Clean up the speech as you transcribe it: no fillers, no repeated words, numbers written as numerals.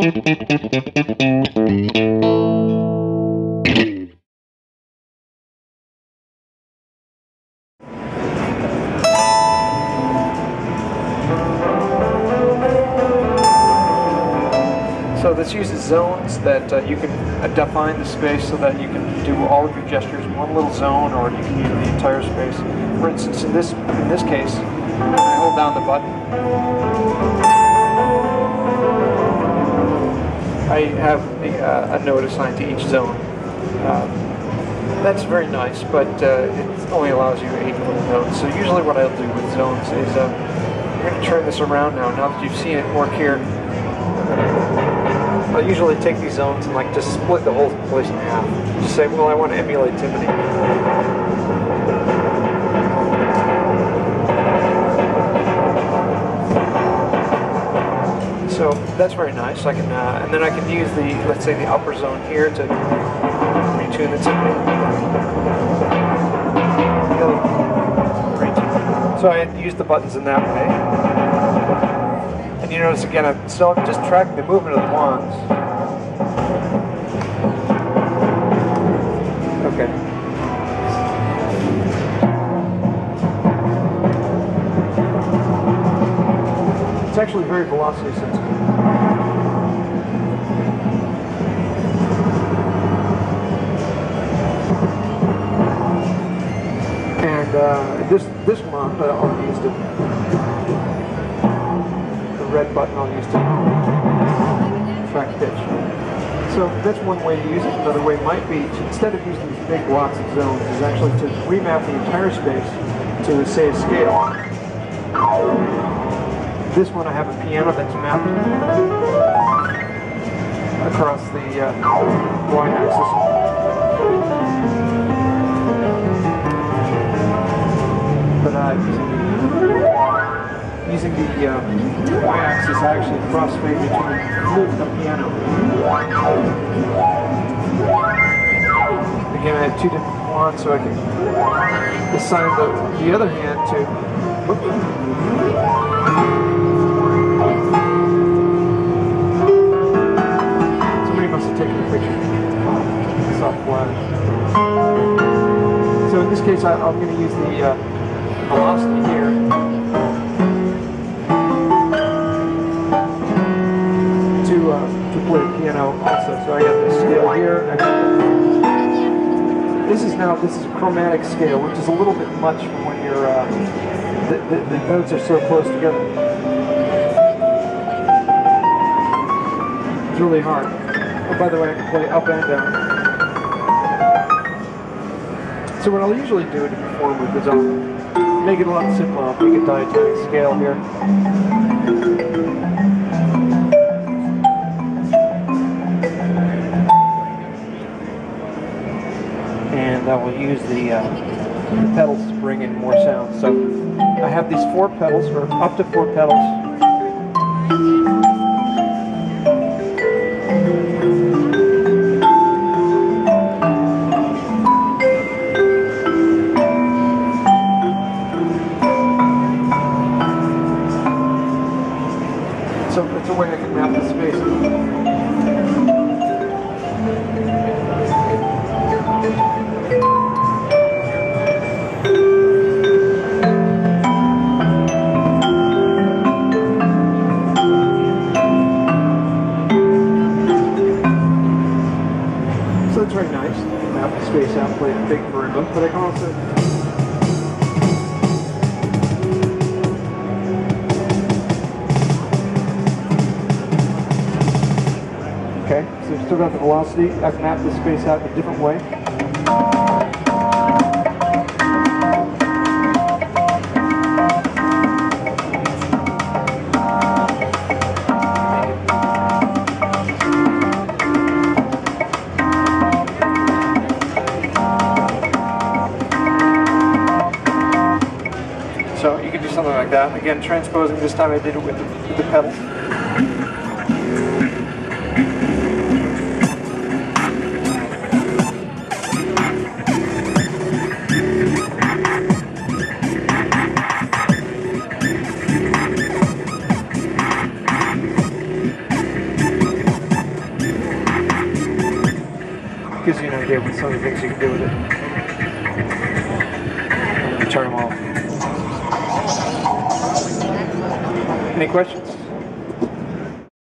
So this uses zones that you can define the space so that you can do all of your gestures in one little zone, or you can use the entire space. For instance, in this case, I hold down the button. I have a note assigned to each zone. That's very nice, but it only allows you 8 little notes. So usually what I'll do with zones is I'm going to turn this around now. Now that you've seen it work here, I'll usually take these zones and like just split the whole place in half. Just say, well, I want to emulate Tiffany. So that's very nice. I can, and then I can use the, let's say, the upper zone here to retune the Tiffany. So I use the buttons in that way. And you notice again, I'm just tracking the movement of the wands. Okay. It's actually very velocity sensitive. And this one I'll use the red button I'll use to track pitch. So that's one way to use it. Another way might be, instead of using these big blocks of zones, is actually to remap the entire space to, say, a scale. This one I have a piano that's mapped across the y-axis. But using the y-axis, I actually crossfade between flute and piano. Again, I have 2 different wands, so I can assign the other hand to. Somebody must have taken a picture. Soft flash. So in this case, I'm going to use the velocity here. To play the piano also. So I got this scale here. This is a chromatic scale, which is a little bit much for when you're the notes are so close together. It's really hard. Oh, by the way, I can play up and down. So what I'll usually do to perform with is I'll make it a lot simpler. I'll make a diatonic scale here. And I will use the pedals to bring in more sound. So I have these 4 pedals, or up to 4 pedals. So it's a way I can map the space. It's very nice to map the space out, play a big marimba, but I can also okay, so we've still got the velocity. I've mapped the space out in a different way. So you can do something like that. Again, transposing, this time I did it with the pedal. gives you an idea of some of the things you can do with it. I'm going to turn them off. Any questions?